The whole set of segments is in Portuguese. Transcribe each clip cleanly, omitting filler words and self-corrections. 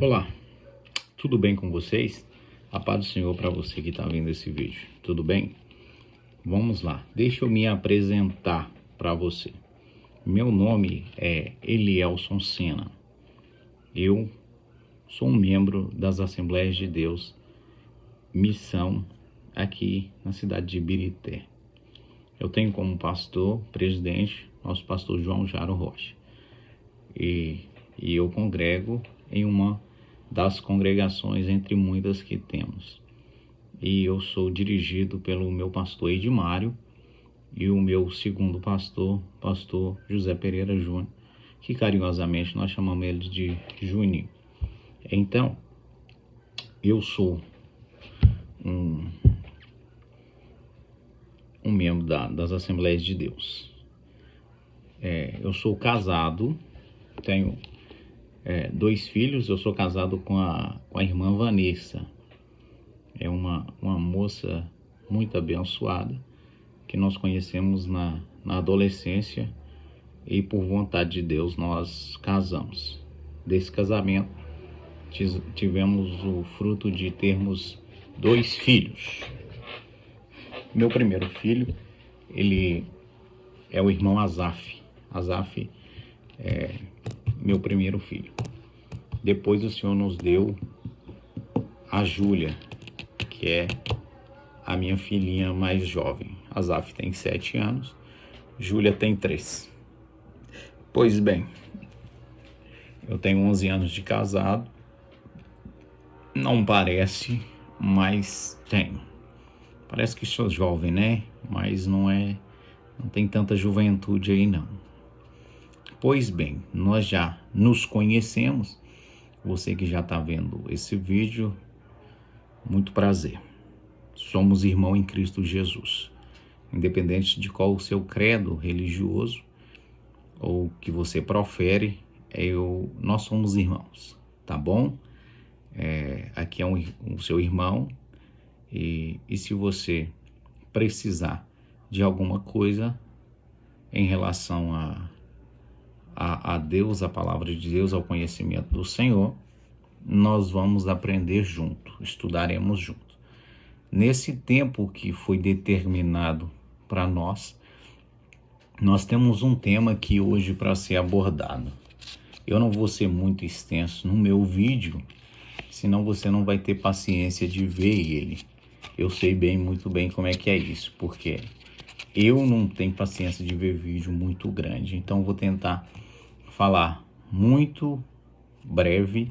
Olá, tudo bem com vocês? A paz do Senhor para você que está vendo esse vídeo, tudo bem? Vamos lá, deixa eu me apresentar para você. Meu nome é Elielson Sena. Eu sou um membro das Assembleias de Deus, missão aqui na cidade de Ibirité. Eu tenho como pastor, presidente, nosso pastor João Jaro Rocha. E eu congrego em uma das congregações entre muitas que temos. E eu sou dirigido pelo meu pastor Edmário e o meu segundo pastor, pastor José Pereira Júnior, que carinhosamente nós chamamos ele de Juninho. Então, eu sou um membro das Assembleias de Deus. Eu sou casado, tenho 2 filhos. Eu sou casado com a irmã Vanessa. É uma moça muito abençoada, que nós conhecemos na adolescência e por vontade de Deus nós casamos. Desse casamento tivemos o fruto de termos 2 filhos. Meu primeiro filho, ele é o irmão Azaf. Azaf é meu primeiro filho. Depois o Senhor nos deu a Júlia, que é a minha filhinha mais jovem. Azaf tem 7 anos, Júlia tem 3. Pois bem, eu tenho 11 anos de casado. Não parece, mas tenho. Parece que sou jovem, né? Mas não tem tanta juventude aí não. Pois bem, nós já nos conhecemos. Você que já está vendo esse vídeo, muito prazer. Somos irmãos em Cristo Jesus. Independente de qual o seu credo religioso ou que você profere, nós somos irmãos, tá bom? Aqui é o seu irmão. E se você precisar de alguma coisa em relação a Deus, a palavra de Deus, ao conhecimento do Senhor, nós vamos aprender junto, estudaremos junto. Nesse tempo que foi determinado para nós temos um tema aqui hoje para ser abordado. Eu não vou ser muito extenso no meu vídeo, senão você não vai ter paciência de ver ele. Eu sei muito bem como é que é isso, porque eu não tenho paciência de ver vídeo muito grande, então vou tentar falar muito breve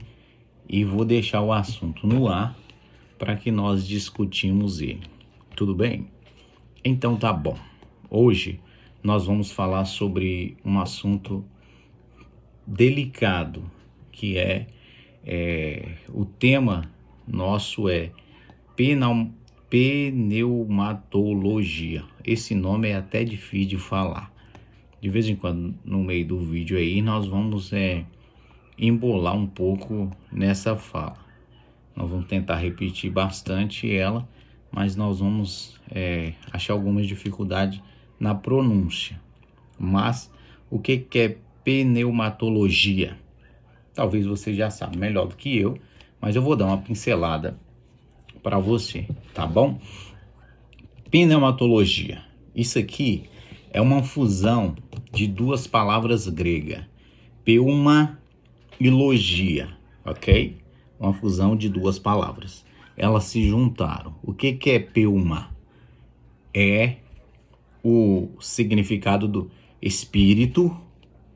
e vou deixar o assunto no ar para que nós discutimos ele. Tudo bem? Então tá bom. Hoje nós vamos falar sobre um assunto delicado, que o tema nosso é pneumatologia. Esse nome é até difícil de falar. De vez em quando, no meio do vídeo aí, nós vamos embolar um pouco nessa fala. Nós vamos tentar repetir bastante ela, mas nós vamos achar algumas dificuldades na pronúncia. Mas o que é pneumatologia? Talvez você já saiba melhor do que eu, mas eu vou dar uma pincelada para você, tá bom? Pneumatologia. Isso aqui é uma fusão de 2 palavras gregas, pneuma e logia, ok? Uma fusão de 2 palavras. Elas se juntaram. O que é pneuma? É o significado do espírito,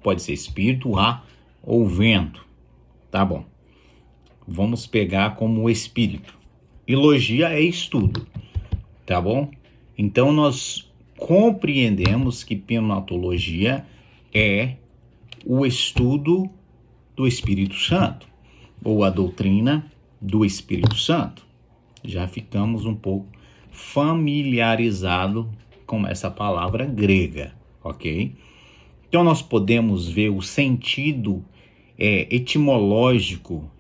pode ser espírito, ar ou vento, tá bom? Vamos pegar como espírito. E logia é estudo, tá bom? Então nós compreendemos que pneumatologia é o estudo do Espírito Santo, ou a doutrina do Espírito Santo. Já ficamos um pouco familiarizados com essa palavra grega, ok? Então nós podemos ver o sentido etimológico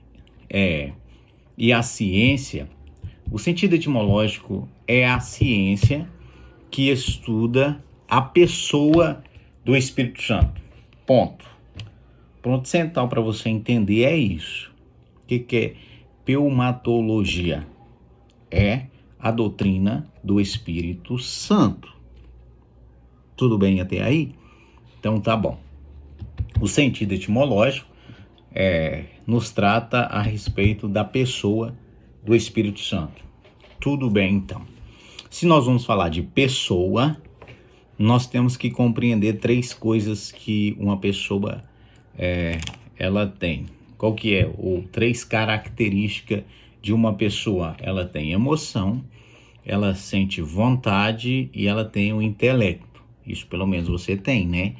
e a ciência. O sentido etimológico é a ciência que estuda a pessoa do Espírito Santo. Ponto central para você entender é isso. que é pneumatologia? É a doutrina do Espírito Santo. Tudo bem até aí? Então tá bom. O sentido etimológico nos trata a respeito da pessoa do Espírito Santo. Tudo bem, então. Se nós vamos falar de pessoa, nós temos que compreender 3 coisas que uma pessoa ela tem. Qual que é? 3 características de uma pessoa. Ela tem emoção, ela sente vontade e ela tem o intelecto. Isso pelo menos você tem, né?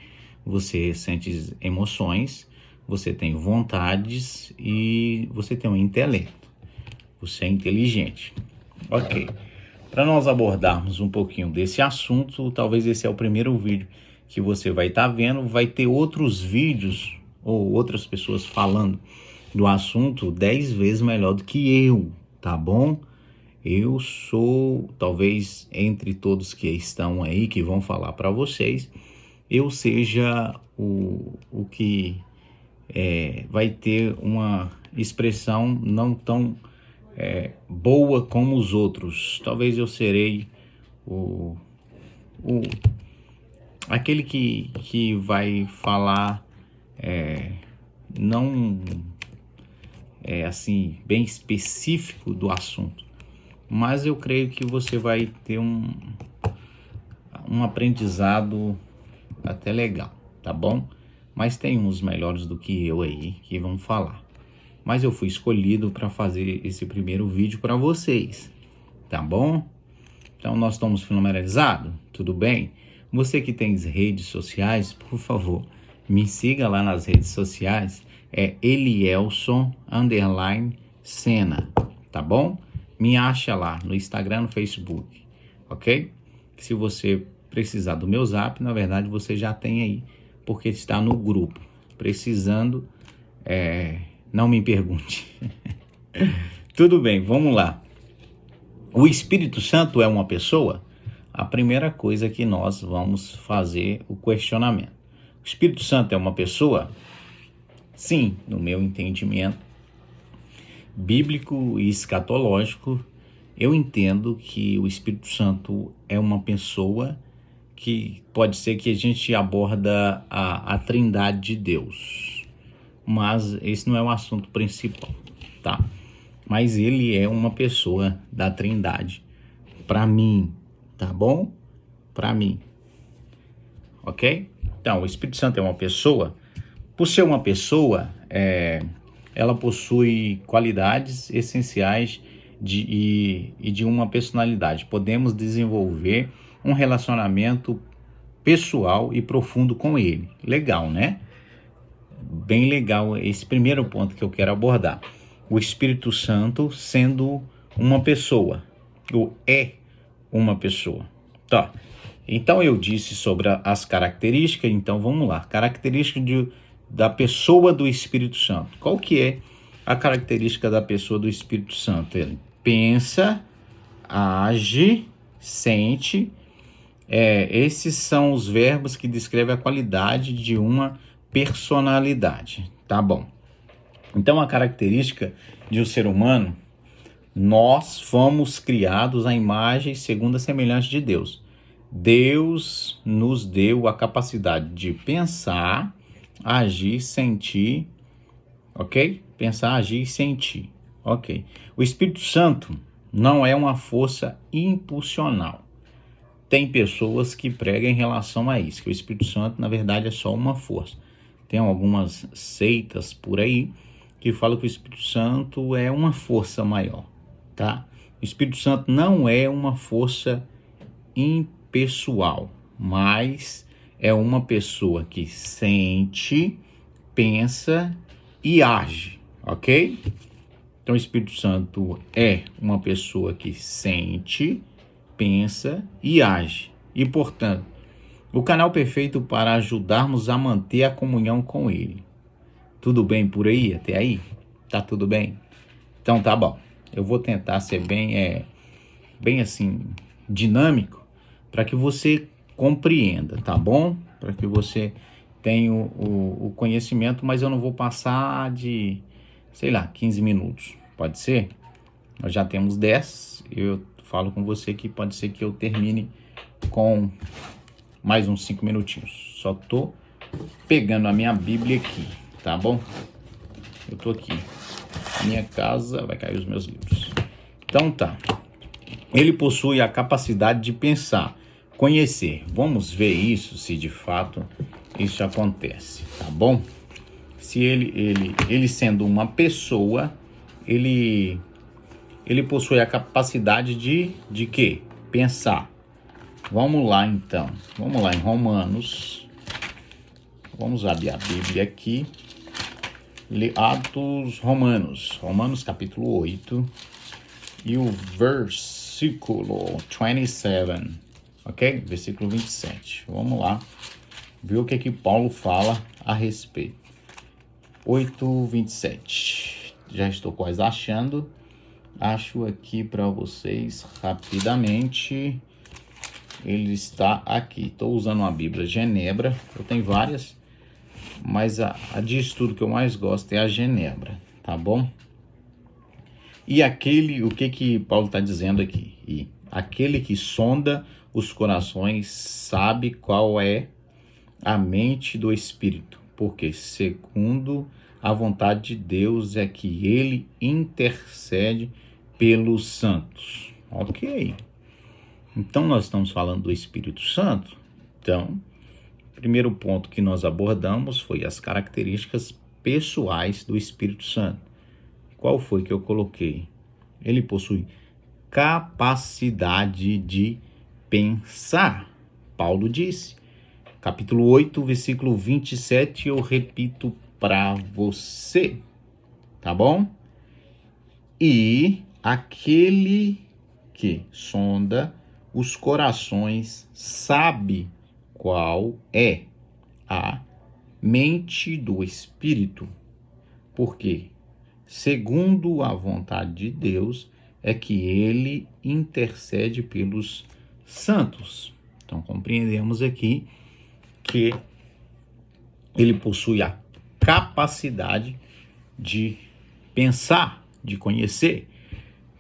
Você sente emoções, você tem vontades e você tem um intelecto. Você é inteligente. Ok. Para nós abordarmos um pouquinho desse assunto, talvez esse é o primeiro vídeo que você vai estar vendo. Vai ter outros vídeos ou outras pessoas falando do assunto 10 vezes melhor do que eu, tá bom? Eu sou, talvez entre todos que estão aí, que vão falar para vocês, eu seja o que vai ter uma expressão não tão boa como os outros. Talvez eu serei aquele que vai falar não assim bem específico do assunto, mas eu creio que você vai ter um aprendizado até legal, tá bom? Mas tem uns melhores do que eu aí que vão falar. Mas eu fui escolhido para fazer esse primeiro vídeo para vocês, tá bom? Então nós estamos familiarizados? Tudo bem? Você que tem redes sociais, por favor, me siga lá nas redes sociais, é Elielson_Sena, tá bom? Me acha lá no Instagram, no Facebook, ok? Se você precisar do meu zap, na verdade você já tem aí, porque está no grupo. Precisando, não me pergunte. Tudo bem, vamos lá. O Espírito Santo é uma pessoa? A primeira coisa que nós vamos fazer o questionamento. O Espírito Santo é uma pessoa? Sim, no meu entendimento bíblico e escatológico, eu entendo que o Espírito Santo é uma pessoa que pode ser que a gente aborda a trindade de Deus, mas esse não é o assunto principal, tá? Mas ele é uma pessoa da trindade, para mim, tá bom? Para mim, ok? Então, o Espírito Santo é uma pessoa. Por ser uma pessoa, ela possui qualidades essenciais e de uma personalidade. Podemos desenvolver um relacionamento pessoal e profundo com ele. Legal, né? Bem legal esse primeiro ponto que eu quero abordar. O Espírito Santo sendo uma pessoa, ou é uma pessoa. Tá. Então eu disse sobre as características, então vamos lá. Característica da pessoa do Espírito Santo. Qual que é a característica da pessoa do Espírito Santo? Ele pensa, age, sente. Esses são os verbos que descrevem a qualidade de uma personalidade. Tá bom. Então a característica de um ser humano, nós fomos criados à imagem segundo a semelhança de Deus. Deus nos deu a capacidade de pensar, agir, sentir, ok? Pensar, agir e sentir, ok? O Espírito Santo não é uma força impulsional. Tem pessoas que pregam em relação a isso, que o Espírito Santo, na verdade, é só uma força. Tem algumas seitas por aí que falam que o Espírito Santo é uma força maior, tá? O Espírito Santo não é uma força impessoal, mas é uma pessoa que sente, pensa e age, ok? Então o Espírito Santo é uma pessoa que sente, pensa e age. E, portanto, o canal perfeito para ajudarmos a manter a comunhão com ele. Tudo bem por aí? Até aí? Tá tudo bem? Então tá bom. Eu vou tentar ser bem assim, dinâmico, para que você compreenda, tá bom? Para que você tenha o conhecimento, mas eu não vou passar sei lá, 15 minutos. Pode ser? Nós já temos 10. Eu falo com você que pode ser que eu termine com mais uns 5 minutinhos. Só tô pegando a minha Bíblia aqui, tá bom? Eu tô aqui. Minha casa, vai cair os meus livros. Então tá. Ele possui a capacidade de pensar, conhecer. Vamos ver isso, se de fato isso acontece, tá bom? Se ele sendo uma pessoa, ele possui a capacidade de quê? Pensar. Vamos lá então. Vamos lá em Romanos. Vamos abrir a Bíblia aqui. Atos Romanos. Romanos capítulo 8. E o versículo 27. Ok? Versículo 27. Vamos lá. Ver o que Paulo fala a respeito. 8:27. Já estou quase achando. Acho aqui para vocês rapidamente. Ele está aqui. Estou usando uma Bíblia Genebra. Eu tenho várias, mas a de estudo que eu mais gosto é a Genebra, tá bom? E o que Paulo está dizendo aqui? E aquele que sonda os corações sabe qual é a mente do Espírito, porque segundo a vontade de Deus é que ele intercede pelos santos. Ok. Então nós estamos falando do Espírito Santo. Então, o primeiro ponto que nós abordamos foi as características pessoais do Espírito Santo. Qual foi que eu coloquei? Ele possui capacidade de pensar. Paulo disse. Capítulo 8, versículo 27, eu repito para você, tá bom? E aquele que sonda os corações sabe qual é a mente do Espírito, porque, segundo a vontade de Deus, é que ele intercede pelos santos. Então, compreendemos aqui que ele possui a capacidade de pensar, de conhecer.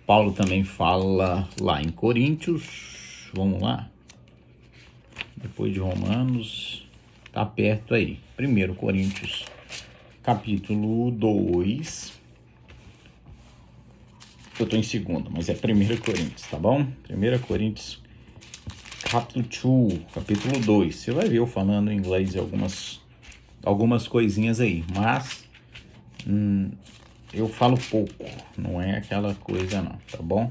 Paulo também fala lá em Coríntios, vamos lá, depois de Romanos, tá perto aí, 1 Coríntios, capítulo 2, eu tô em 2º, mas é 1 Coríntios, tá bom? 1 Coríntios, capítulo 2, você vai ver eu falando em inglês algumas coisinhas aí, mas eu falo pouco, não é aquela coisa não, tá bom?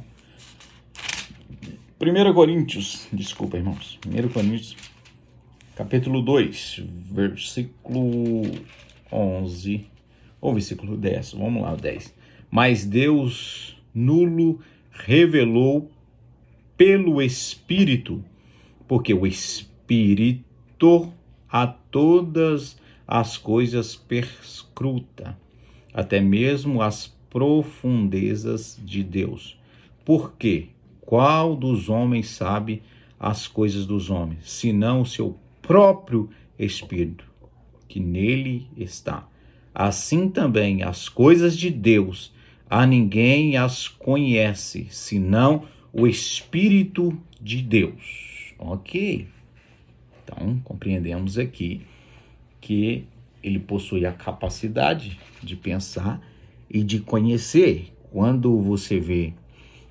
1 Coríntios, desculpa irmãos, 1 Coríntios, capítulo 2, versículo 11, ou versículo 10, vamos lá, o 10. Mas Deus nulo revelou pelo Espírito, porque o Espírito a todas as coisas perscruta, até mesmo as profundezas de Deus. Porque qual dos homens sabe as coisas dos homens, senão o seu próprio Espírito, que nele está? Assim também as coisas de Deus, a ninguém as conhece, senão o Espírito de Deus. Ok? Então, compreendemos aqui que ele possui a capacidade de pensar e de conhecer. Quando você vê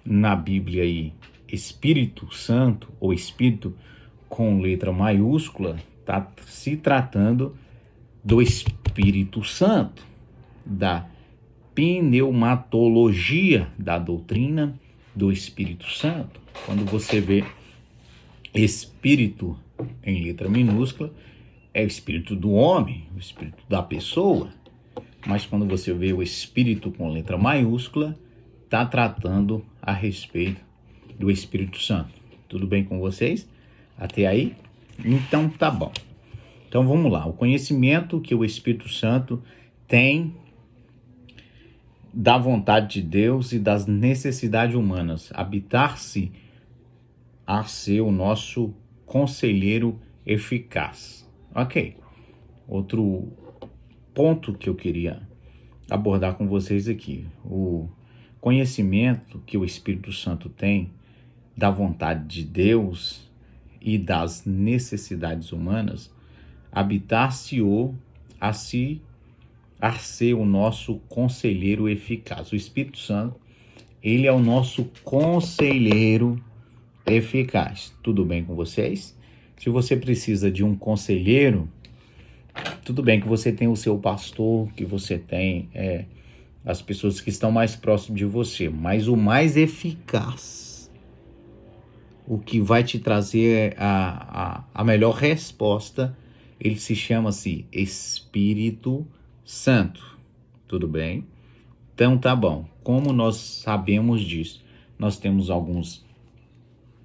na Bíblia aí Espírito Santo ou Espírito com letra maiúscula, está se tratando do Espírito Santo, da pneumatologia da doutrina do Espírito Santo. Quando você vê Espírito em letra minúscula, é o espírito do homem, o espírito da pessoa. Mas quando você vê o Espírito com letra maiúscula, está tratando a respeito do Espírito Santo. Tudo bem com vocês? Até aí? Então tá bom. Então vamos lá. O conhecimento que o Espírito Santo tem da vontade de Deus e das necessidades humanas. Habitar-se a ser o nosso conselheiro eficaz. Ok. Outro ponto que eu queria abordar com vocês aqui. O conhecimento que o Espírito Santo tem da vontade de Deus e das necessidades humanas, habitar-se-o a ser o nosso conselheiro eficaz. O Espírito Santo, ele é o nosso conselheiro eficaz. Tudo bem com vocês? Se você precisa de um conselheiro, tudo bem que você tem o seu pastor, que você tem as pessoas que estão mais próximas de você, mas o mais eficaz, o que vai te trazer a melhor resposta, ele se chama-se Espírito Santo. Tudo bem? Então tá bom. Como nós sabemos disso? Nós temos alguns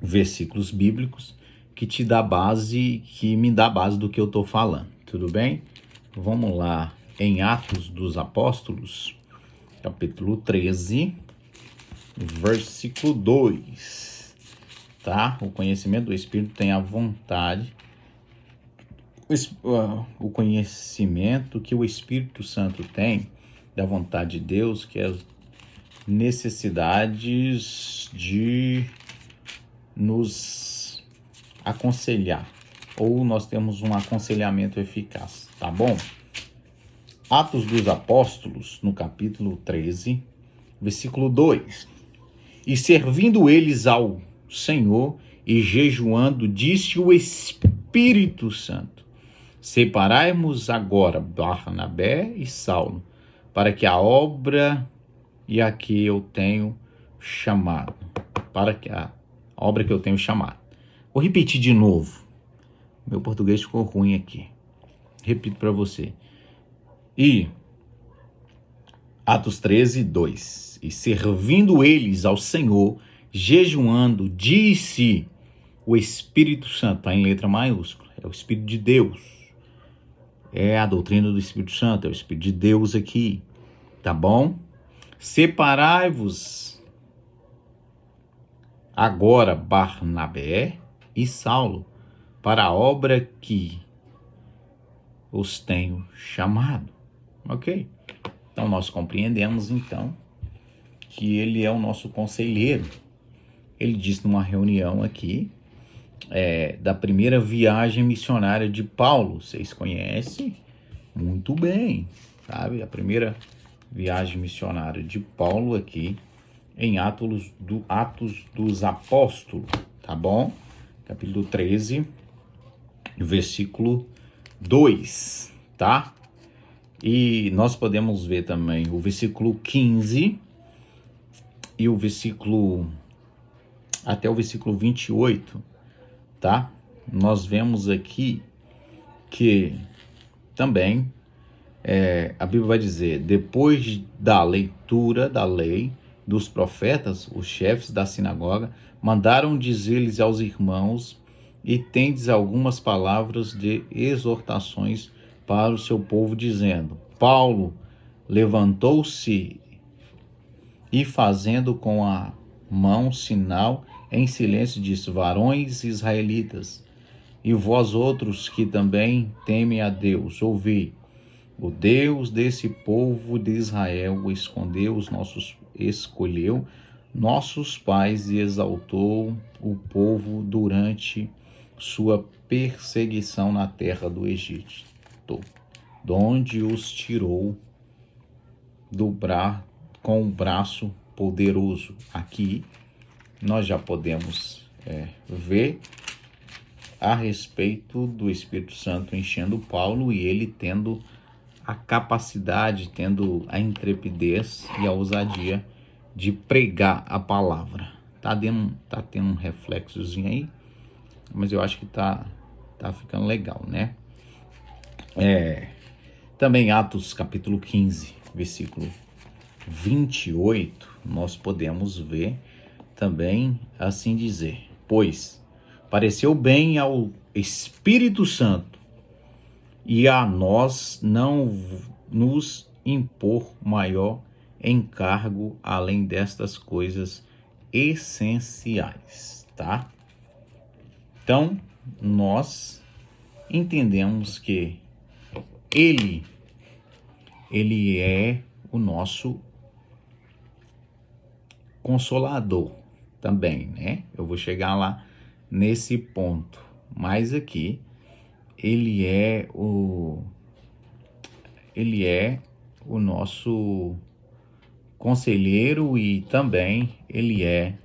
versículos bíblicos que te dá base, que me dá base do que eu estou falando. Tudo bem? Vamos lá em Atos dos Apóstolos, capítulo 13, versículo 2, tá? O conhecimento do Espírito tem a vontade, o conhecimento que o Espírito Santo tem da vontade de Deus, que é as necessidades de nos aconselhar, ou nós temos um aconselhamento eficaz, tá bom? Atos dos Apóstolos, no capítulo 13, versículo 2. E servindo eles ao Senhor e jejuando, disse o Espírito Santo: separai-nos agora Barnabé e Saulo, para que a obra e a que eu tenho chamado, Vou repetir de novo. Meu português ficou ruim aqui. Repito para você. E Atos 13, 2. E servindo eles ao Senhor, jejuando, disse o Espírito Santo, está em letra maiúscula, é o Espírito de Deus. É a doutrina do Espírito Santo, é o Espírito de Deus aqui, tá bom? Separai-vos agora Barnabé e Saulo para a obra que os tenho chamado. Ok? Então nós compreendemos então que ele é o nosso conselheiro. Ele disse numa reunião aqui da primeira viagem missionária de Paulo. Vocês conhecem muito bem, sabe? A primeira viagem missionária de Paulo aqui em Atos dos Apóstolos, tá bom? Capítulo 13, versículo 2, tá? E nós podemos ver também o versículo 15 e o versículo até o versículo 28, tá? Nós vemos aqui que também a Bíblia vai dizer: depois da leitura da lei dos profetas, os chefes da sinagoga mandaram dizer-lhes aos irmãos: e tendes algumas palavras de exortações para o seu povo, dizendo. Paulo levantou-se e, fazendo com a mão sinal, em silêncio disse: varões israelitas, e vós outros que também temem a Deus, ouvi. O Deus desse povo de Israel escolheu nossos pais e exaltou o povo durante sua perseguição na terra do Egito, donde os tirou com o braço poderoso. Aqui nós já podemos ver a respeito do Espírito Santo enchendo Paulo e ele tendo a capacidade, tendo a intrepidez e a ousadia de pregar a palavra. Tá tendo um reflexozinho aí, mas eu acho que tá ficando legal, né? Também Atos capítulo 15, versículo 28, nós podemos ver também assim dizer: pois pareceu bem ao Espírito Santo e a nós não nos impor maior encargo além destas coisas essenciais, tá? Então, nós entendemos que ele é o nosso Consolador também, né? Eu vou chegar lá nesse ponto. Mas aqui, ele é o nosso conselheiro e também ele é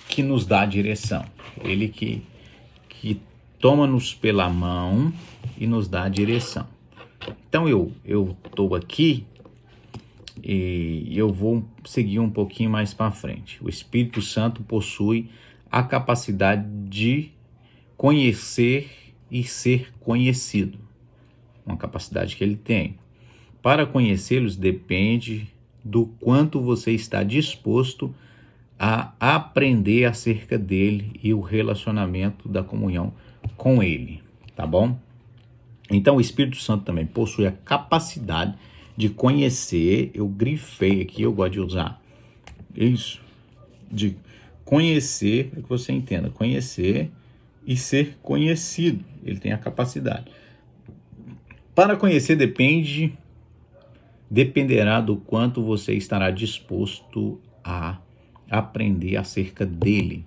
que nos dá a direção. Ele que toma-nos pela mão e nos dá a direção. Então eu estou aqui e eu vou seguir um pouquinho mais para frente. O Espírito Santo possui a capacidade de conhecer e ser conhecido. Uma capacidade que ele tem. Para conhecê-los depende do quanto você está disposto a aprender acerca dele e o relacionamento da comunhão com ele, tá bom? Então o Espírito Santo também possui a capacidade de conhecer, eu grifei aqui, eu gosto de usar isso, de conhecer, para que você entenda, conhecer e ser conhecido, ele tem a capacidade. Para conhecer dependerá do quanto você estará disposto a aprender acerca dele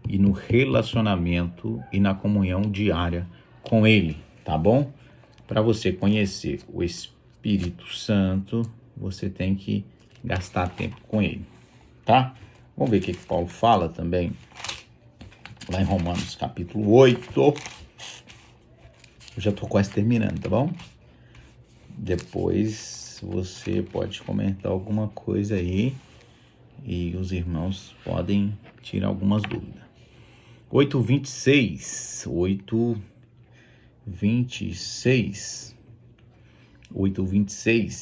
e no relacionamento e na comunhão diária com ele, tá bom? Para você conhecer o Espírito Santo, você tem que gastar tempo com ele, tá? Vamos ver o que Paulo fala também lá em Romanos capítulo 8. Eu já estou quase terminando, tá bom? Depois você pode comentar alguma coisa aí e os irmãos podem tirar algumas dúvidas. 8:26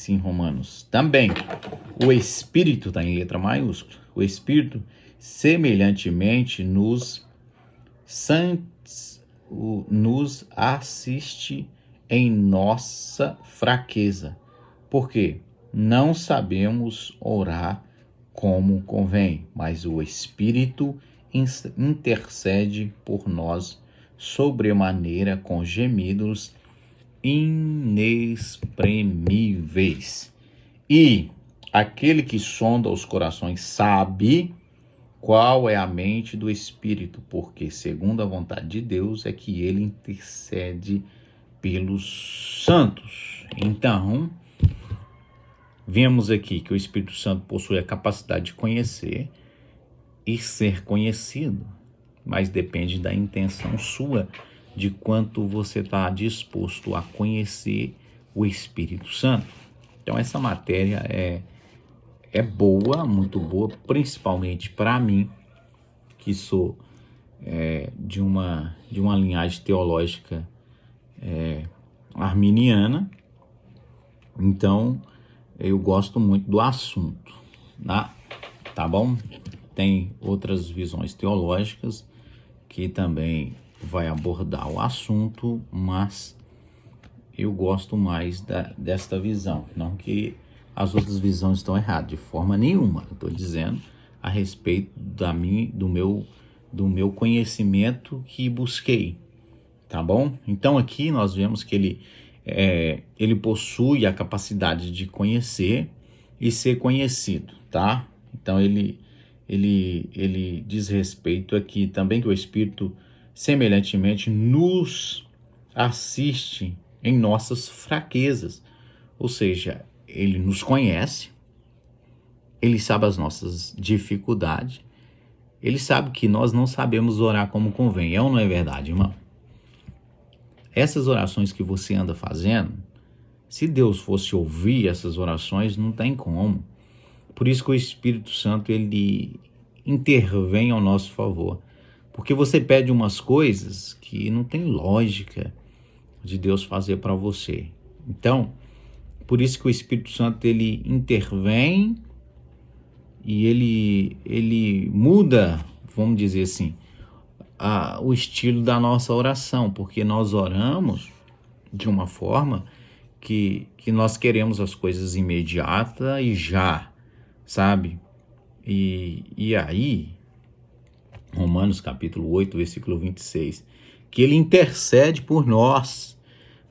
em Romanos. Também o Espírito, está em letra maiúscula, o Espírito semelhantemente nos assiste em nossa fraqueza, porque não sabemos orar como convém, mas o Espírito intercede por nós sobremaneira com gemidos inexprimíveis. E aquele que sonda os corações sabe qual é a mente do Espírito, porque segundo a vontade de Deus é que ele intercede pelos santos. Então, vemos aqui que o Espírito Santo possui a capacidade de conhecer e ser conhecido, mas depende da intenção sua, de quanto você está disposto a conhecer o Espírito Santo. Então essa matéria é boa, muito boa, principalmente para mim, que sou de uma linhagem teológica arminiana. Então eu gosto muito do assunto, tá bom? Tem outras visões teológicas que também vai abordar o assunto, mas eu gosto mais desta visão. Não que as outras visões estão erradas, de forma nenhuma. Eu estou dizendo a respeito do meu conhecimento que busquei, tá bom? Então aqui nós vemos que ele possui a capacidade de conhecer e ser conhecido, tá? Então ele diz respeito aqui também que o Espírito semelhantemente nos assiste em nossas fraquezas, ou seja, ele nos conhece, ele sabe as nossas dificuldades, ele sabe que nós não sabemos orar como convém, é ou não é verdade, irmão? Essas orações que você anda fazendo, se Deus fosse ouvir essas orações, não tem como. Por isso que o Espírito Santo, ele intervém ao nosso favor. Porque você pede umas coisas que não tem lógica de Deus fazer para você. Então, por isso que o Espírito Santo, ele intervém e ele muda, vamos dizer assim, o estilo da nossa oração. Porque nós oramos de uma forma que nós queremos as coisas imediatas e já, sabe? E aí, Romanos capítulo 8, versículo 26, que ele intercede por nós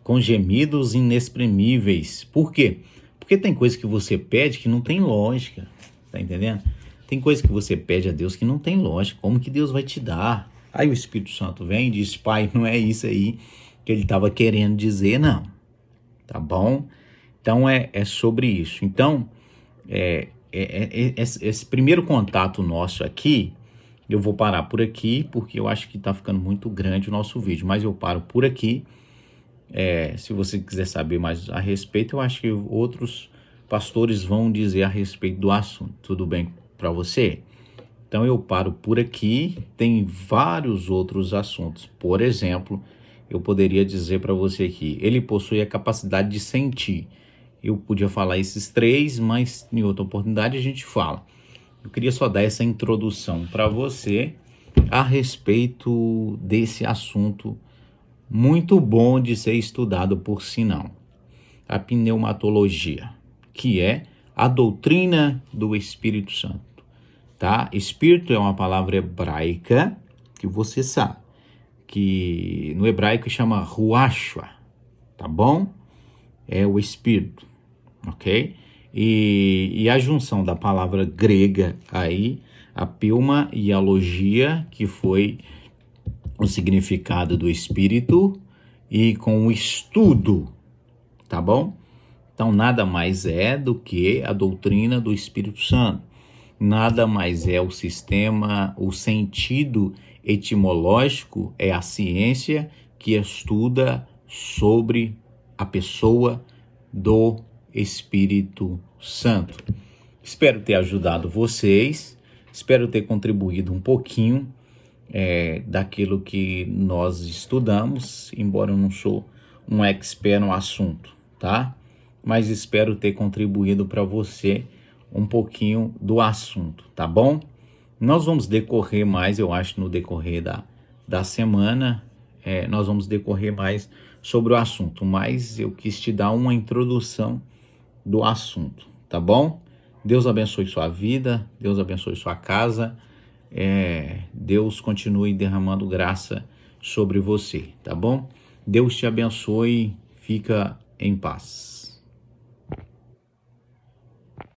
com gemidos inexprimíveis. Por quê? Porque tem coisa que você pede que não tem lógica, tá entendendo? Tem coisa que você pede a Deus que não tem lógica, como que Deus vai te dar? Aí o Espírito Santo vem e diz, pai, não é isso aí que ele estava querendo dizer, não, tá bom? Então é sobre isso. Então, esse primeiro contato nosso aqui, eu vou parar por aqui, porque eu acho que está ficando muito grande o nosso vídeo, mas eu paro por aqui. Se você quiser saber mais a respeito, eu acho que outros pastores vão dizer a respeito do assunto. Tudo bem para você? Então eu paro por aqui. Tem vários outros assuntos. Por exemplo, eu poderia dizer para você que ele possui a capacidade de sentir. Eu podia falar esses 3, mas em outra oportunidade a gente fala. Eu queria só dar essa introdução para você a respeito desse assunto muito bom de ser estudado por sinal. A pneumatologia, que é a doutrina do Espírito Santo, tá? Espírito é uma palavra hebraica que você sabe, que no hebraico chama ruachua, tá bom? É o Espírito, ok? E a junção da palavra grega aí, a pneuma e a logia, que foi o significado do Espírito, e com o estudo, tá bom? Então, nada mais é do que a doutrina do Espírito Santo. Nada mais é o sistema, o sentido etimológico é a ciência que estuda sobre a pessoa do Espírito Santo. Espero ter ajudado vocês, espero ter contribuído um pouquinho daquilo que nós estudamos, embora eu não sou um expert no assunto, tá? Mas espero ter contribuído para você um pouquinho do assunto, tá bom? Nós vamos decorrer mais, eu acho, no decorrer da semana, nós vamos decorrer mais sobre o assunto, mas eu quis te dar uma introdução do assunto, tá bom? Deus abençoe sua vida, Deus abençoe sua casa, Deus continue derramando graça sobre você, tá bom? Deus te abençoe, fica em paz.